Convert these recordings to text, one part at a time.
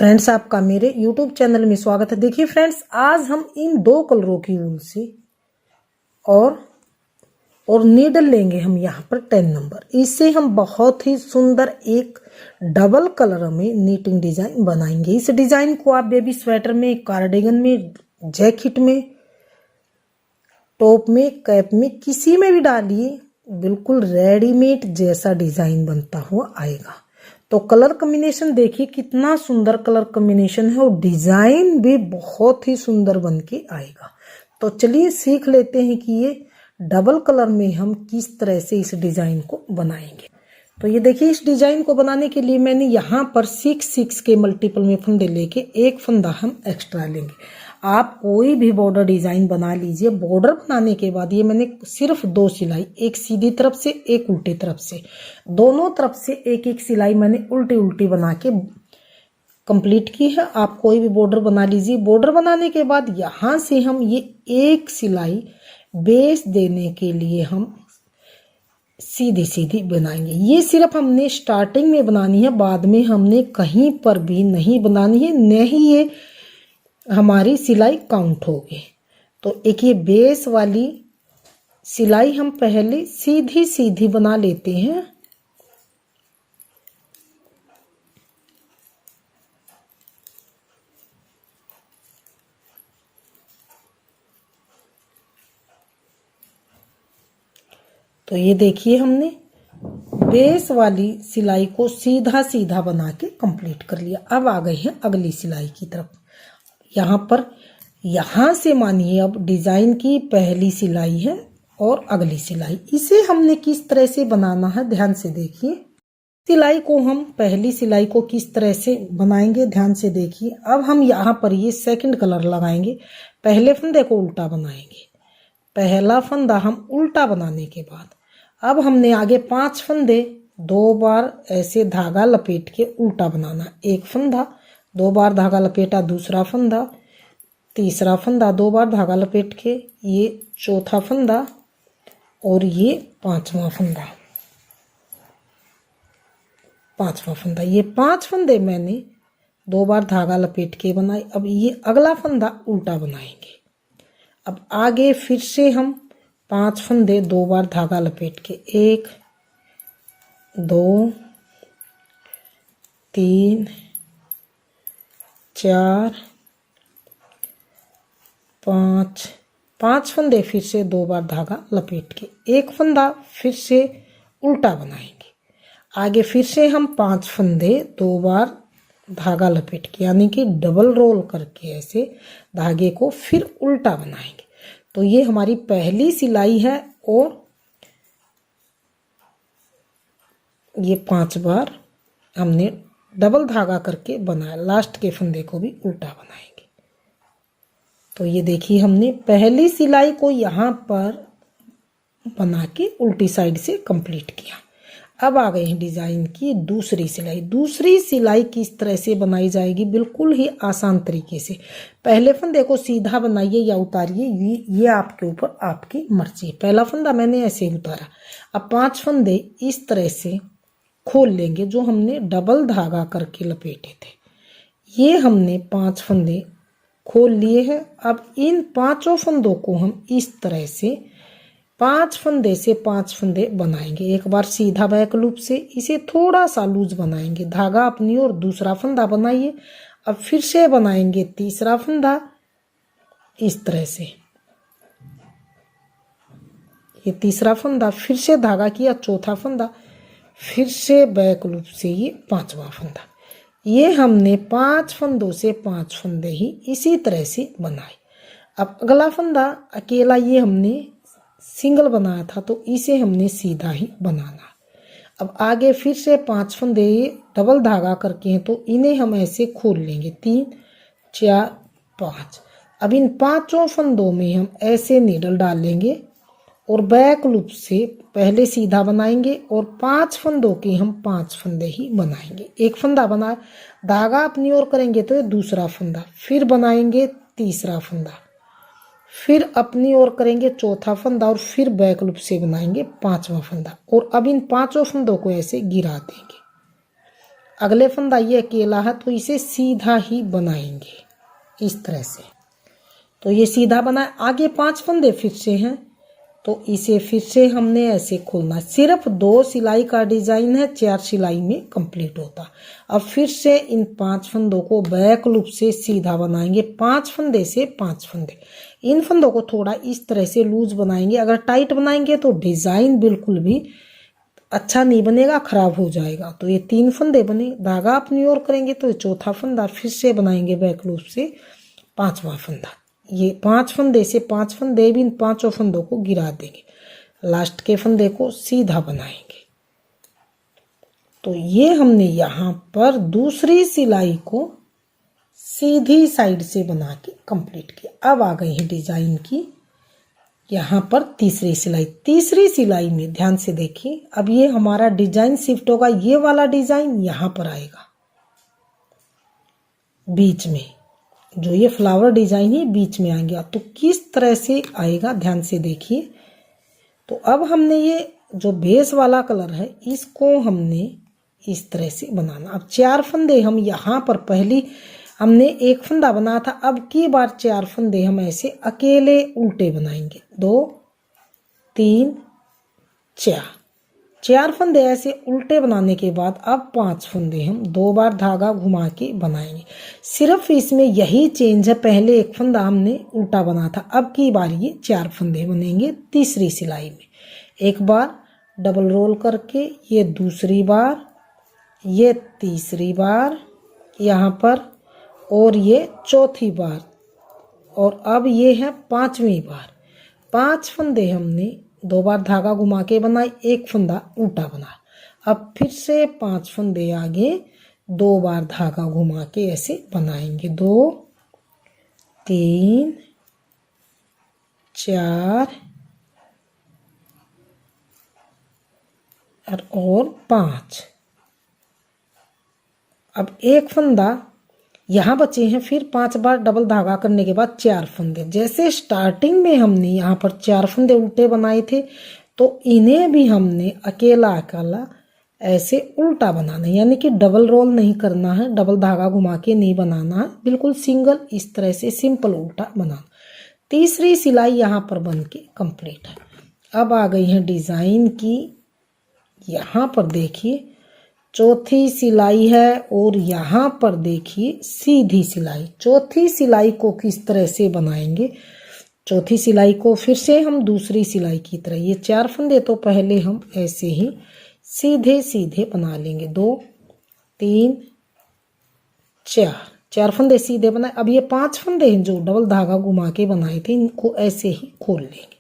Friends, आपका मेरे YouTube channel में स्वागत है। देखिए फ्रेंड्स, आज हम इन दो कलरों की ऊन से और नीडल लेंगे हम यहाँ पर 10 नंबर। इससे हम बहुत ही सुंदर एक डबल कलर में नीटिंग डिजाइन बनाएंगे। इस डिजाइन को आप बेबी स्वेटर में, कार्डिगन में, जैकेट में, टॉप में, कैप में, किसी में भी डालिए, बिल्कुल रेडीमेड जैसा डिजाइन बनता हुआ आएगा। तो कलर कॉम्बिनेशन देखिए कितना सुंदर कलर कॉम्बिनेशन है और डिजाइन भी बहुत ही सुंदर बन के आएगा। तो चलिए सीख लेते हैं कि ये डबल कलर में हम किस तरह से इस डिजाइन को बनाएंगे। तो ये देखिए, इस डिजाइन को बनाने के लिए मैंने यहाँ पर 6 के मल्टीपल में फंदे लेके एक फंदा हम एक्स्ट्रा लेंगे। आप कोई भी बॉर्डर डिजाइन बना लीजिए। बॉर्डर बनाने के बाद ये मैंने सिर्फ 2 सिलाई, एक सीधी तरफ से एक उल्टी तरफ से, दोनों तरफ से एक एक सिलाई मैंने उल्टी उल्टी बना के कंप्लीट की है। आप कोई भी बॉर्डर बना लीजिए। बॉर्डर बनाने के बाद यहाँ से हम ये एक सिलाई बेस देने के लिए हम सीधी सीधी बनाएंगे। ये सिर्फ हमने स्टार्टिंग में बनानी है, बाद में हमने कहीं पर भी नहीं बनानी है, नहीं ये हमारी सिलाई काउंट होगी। तो एक ये बेस वाली सिलाई हम पहले सीधी सीधी बना लेते हैं। तो ये देखिए, हमने बेस वाली सिलाई को सीधा सीधा बना के कंप्लीट कर लिया। अब आ गए हैं अगली सिलाई की तरफ। यहाँ से मानिए अब डिजाइन की पहली सिलाई है और अगली सिलाई, इसे हमने किस तरह से बनाना है ध्यान से देखिए। सिलाई को हम पहली सिलाई को किस तरह से बनाएंगे ध्यान से देखिए। अब हम यहाँ पर ये सेकंड कलर लगाएंगे। पहले फंदे को उल्टा बनाएंगे। पहला फंदा हम उल्टा बनाने के बाद अब हमने आगे 5 फंदे 2 बार ऐसे धागा लपेट के उल्टा बनाना। एक फंदा 2 बार धागा लपेटा, दूसरा फंदा, तीसरा फंदा 2 बार धागा लपेट के, ये चौथा फंदा और ये पांचवा फंदा। ये 5 फंदे मैंने 2 बार धागा लपेट के बनाए। अब ये अगला फंदा उल्टा बनाएंगे। अब आगे फिर से हम 5 फंदे 2 बार धागा लपेट के, 1 2 3 4 5 फंदे फिर से 2 बार धागा लपेट के, एक फंदा फिर से उल्टा बनाएंगे। आगे फिर से हम 5 फंदे 2 बार धागा लपेट के, यानी कि डबल रोल करके ऐसे धागे को फिर उल्टा बनाएंगे। तो ये हमारी पहली सिलाई है और ये 5 बार हमने डबल धागा करके बनाया। लास्ट के फंदे को भी उल्टा बनाएंगे। तो ये देखिए, हमने पहली सिलाई को यहाँ पर बना के उल्टी साइड से कंप्लीट किया। अब आ गए हैं डिजाइन की दूसरी सिलाई। दूसरी सिलाई किस तरह से बनाई जाएगी, बिल्कुल ही आसान तरीके से। पहले फंदे को सीधा बनाइए या उतारिए, ये आपके ऊपर आपकी मर्जी है। पहला फंदा मैंने ऐसे ही उतारा। अब 5 फंदे इस तरह से खोल लेंगे जो हमने डबल धागा करके लपेटे थे। ये हमने 5 फंदे खोल लिए हैं। अब इन 5 फंदों को हम इस तरह से 5 फंदे से 5 फंदे बनाएंगे। एक बार सीधा बैक लूप से इसे थोड़ा सा लूज बनाएंगे। धागा अपनी ओर, दूसरा फंदा बनाइए। अब फिर से बनाएंगे तीसरा फंदा इस तरह से, ये तीसरा फंदा, फिर से धागा किया, चौथा फंदा, फिर से बैक लूप से ये 5वां फंदा। ये हमने 5 फंदों से 5 फंदे ही इसी तरह से बनाए। अब अगला फंदा अकेला ये हमने सिंगल बनाया था, तो इसे हमने सीधा ही बनाना। अब आगे फिर से 5 फंदे डबल धागा करके हैं, तो इन्हें हम ऐसे खोल लेंगे, 3 4 5। अब इन 5 फंदों में हम ऐसे नीडल डाल लेंगे और बैक लूप से पहले सीधा बनाएंगे और 5 फंदों के हम 5 फंदे ही बनाएंगे। एक फंदा बना, धागा अपनी ओर करेंगे तो ये दूसरा फंदा, फिर बनाएंगे तीसरा फंदा, फिर अपनी ओर करेंगे चौथा फंदा और फिर बैक लूप से बनाएंगे 5वां फंदा। और अब इन 5 फंदों को ऐसे गिरा देंगे। अगले फंदा ये अकेला है तो इसे सीधा ही बनाएंगे इस तरह से। तो ये सीधा बना। आगे 5 फंदे फिर से हैं तो इसे फिर से हमने ऐसे खोलना है। सिर्फ 2 सिलाई का डिजाइन है, 4 सिलाई में कंप्लीट होता। अब फिर से इन 5 फंदों को बैक लूप से सीधा बनाएंगे, 5 फंदे से 5 फंदे। इन फंदों को थोड़ा इस तरह से लूज बनाएंगे। अगर टाइट बनाएंगे तो डिजाइन बिल्कुल भी अच्छा नहीं बनेगा, खराब हो जाएगा। तो ये 3 फंदे बने। धागा अपनी ओर करेंगे तो चौथा फंदा फिर से बनाएंगे बैक लूप से 5वां फंदा। ये 5 फंदे से 5 फंदे भी इन 5 फंदों को गिरा देंगे, लास्ट के फंदे को सीधा बनाएंगे। तो ये हमने यहाँ पर दूसरी सिलाई को सीधी साइड से बना के कंप्लीट किया। अब आ गई है डिजाइन की यहाँ पर तीसरी सिलाई। तीसरी सिलाई में ध्यान से देखिए, अब ये हमारा डिजाइन शिफ्ट होगा। ये वाला डिजाइन यहाँ पर आएगा बीच में, जो ये फ्लावर डिजाइन है बीच में आएगा। तो किस तरह से आएगा ध्यान से देखिए। तो अब हमने ये जो बेस वाला कलर है इसको हमने इस तरह से बनाना। अब 4 फंदे हम यहाँ पर पहली हमने एक फंदा बनाया था, अब की बार 4 फंदे हम ऐसे अकेले उल्टे बनाएंगे। 2 3 4 फंदे ऐसे उल्टे बनाने के बाद अब 5 फंदे हम 2 बार धागा घुमा के बनाएंगे। सिर्फ इसमें यही चेंज है, पहले एक फंदा हमने उल्टा बना था, अब की बार ये 4 फंदे बनेंगे तीसरी सिलाई में। एक बार डबल रोल करके, ये दूसरी बार, ये तीसरी बार यहाँ पर, और ये चौथी बार, और अब ये है 5वीं बार। 5 फंदे हमने 2 बार धागा घुमा के बनाए, एक फंदा उल्टा बना। अब फिर से 5 फंदे आगे 2 बार धागा घुमा के ऐसे बनाएंगे। 2 3 4 और 5। अब एक फंदा यहाँ बचे हैं, फिर 5 बार डबल धागा करने के बाद 4 फंदे। जैसे स्टार्टिंग में हमने यहाँ पर 4 फंदे उल्टे बनाए थे, तो इन्हें भी हमने अकेला अकेला ऐसे उल्टा बनाना है, यानी कि डबल रोल नहीं करना है, डबल धागा घुमा के नहीं बनाना है, बिल्कुल सिंगल इस तरह से सिंपल उल्टा बनाना। तीसरी सिलाई यहाँ पर बन के कंप्लीट है। अब आ गई है डिजाइन की, यहाँ पर देखिए चौथी सिलाई है, और यहाँ पर देखिए सीधी सिलाई। चौथी सिलाई को किस तरह से बनाएंगे, चौथी सिलाई को फिर से हम दूसरी सिलाई की तरह, ये 4 फंदे तो पहले हम ऐसे ही सीधे सीधे बना लेंगे। 2 3 4 फंदे सीधे बनाए। अब ये 5 फंदे हैं जो डबल धागा घुमा के बनाए थे, इनको ऐसे ही खोल लेंगे।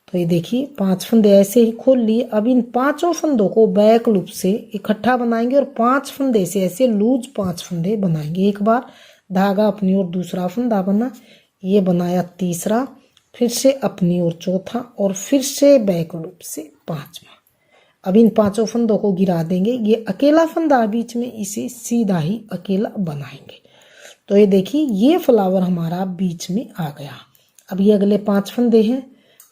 तो ये देखिए 5 फंदे ऐसे ही खोल लिए। अब इन 5 फंदों को बैक लूप से इकट्ठा बनाएंगे, और 5 फंदे से ऐसे लूज 5 फंदे बनाएंगे। एक बार धागा अपनी ओर दूसरा फंदा बना, ये बनाया तीसरा, फिर से अपनी ओर चौथा, और फिर से बैक लूप से 5वां। अब इन 5 फंदों को गिरा देंगे। ये अकेला फंदा बीच में, इसे सीधा ही अकेला बनाएंगे। तो ये देखिए ये फ्लावर हमारा बीच में आ गया। अब ये अगले 5 फंदे हैं,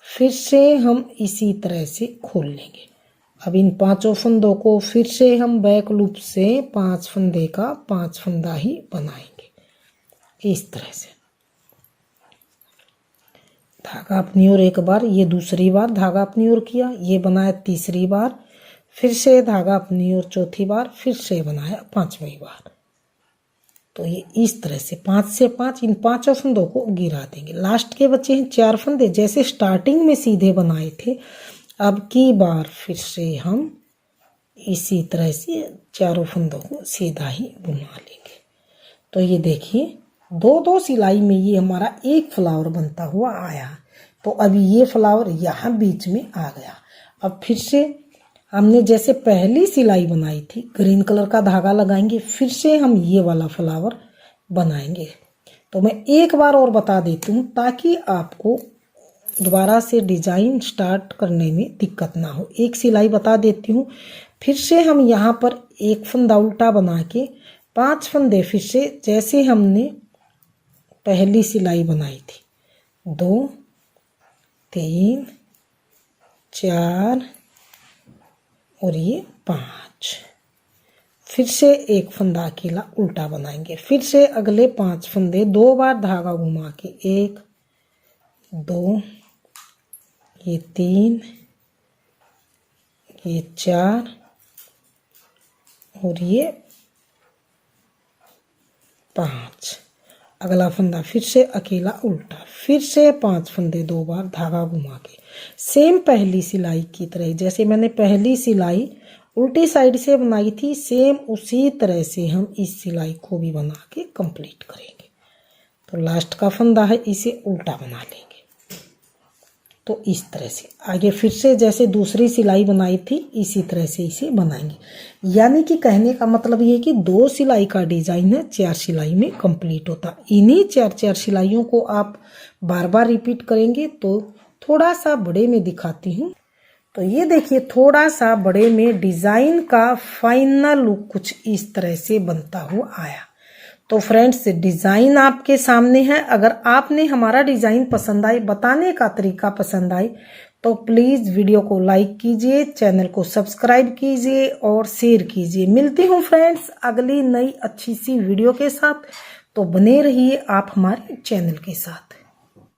फिर से हम इसी तरह से खोल लेंगे। अब इन 5 फंदों को फिर से हम बैक लूप से 5 फंदे का 5 फंदा ही बनाएंगे इस तरह से। धागा अपनी ओर एक बार, ये दूसरी बार धागा अपनी ओर किया, ये बनाया तीसरी बार, फिर से धागा अपनी ओर चौथी बार, फिर से बनाया 5वीं बार। तो ये इस तरह से 5 से 5 इन 5 फंदों को गिरा देंगे। लास्ट के बचे हैं 4 फंदे, जैसे स्टार्टिंग में सीधे बनाए थे, अब की बार फिर से हम इसी तरह से 4 फंदों को सीधा ही बुना लेंगे। तो ये देखिए 2-2 सिलाई में ये हमारा एक फ्लावर बनता हुआ आया। तो अभी ये फ्लावर यहाँ बीच में आ गया। अब फिर से हमने जैसे पहली सिलाई बनाई थी, ग्रीन कलर का धागा लगाएंगे, फिर से हम ये वाला फ्लावर बनाएंगे। तो मैं एक बार और बता देती हूँ ताकि आपको दोबारा से डिजाइन स्टार्ट करने में दिक्कत ना हो। एक सिलाई बता देती हूँ, फिर से हम यहाँ पर एक फंदा उल्टा बना के 5 फंदे फिर से जैसे हमने पहली सिलाई बनाई थी, 2 3 4 और ये 5। फिर से एक फंदा अकेला उल्टा बनाएंगे, फिर से अगले 5 फंदे 2 बार धागा घुमा के 1 2 ये 3 ये 4 और ये 5। अगला फंदा फिर से अकेला उल्टा, फिर से 5 फंदे 2 बार धागा घुमा के सेम पहली सिलाई की तरह, जैसे मैंने पहली सिलाई उल्टी साइड से बनाई थी सेम उसी तरह से हम इस सिलाई को भी बना के कंप्लीट करेंगे। तो लास्ट का फंदा है इसे उल्टा बना लेंगे। तो इस तरह से आगे फिर से जैसे दूसरी सिलाई बनाई थी इसी तरह से इसे बनाएंगे। यानी कि कहने का मतलब ये है कि 2 सिलाई का डिजाइन है 4 सिलाई में कंप्लीट होता। इन्हीं 4 सिलाइयों को आप बार बार रिपीट करेंगे। तो थोड़ा सा बड़े में दिखाती हूँ। तो ये देखिए थोड़ा सा बड़े में डिजाइन का फाइनल लुक कुछ इस तरह से बनता हुआ आया। तो फ्रेंड्स डिज़ाइन आपके सामने है। अगर आपने हमारा डिज़ाइन पसंद आए, बताने का तरीका पसंद आए, तो प्लीज़ वीडियो को लाइक कीजिए, चैनल को सब्सक्राइब कीजिए और शेयर कीजिए। मिलती हूँ फ्रेंड्स अगली नई अच्छी सी वीडियो के साथ। तो बने रहिए आप हमारे चैनल के साथ।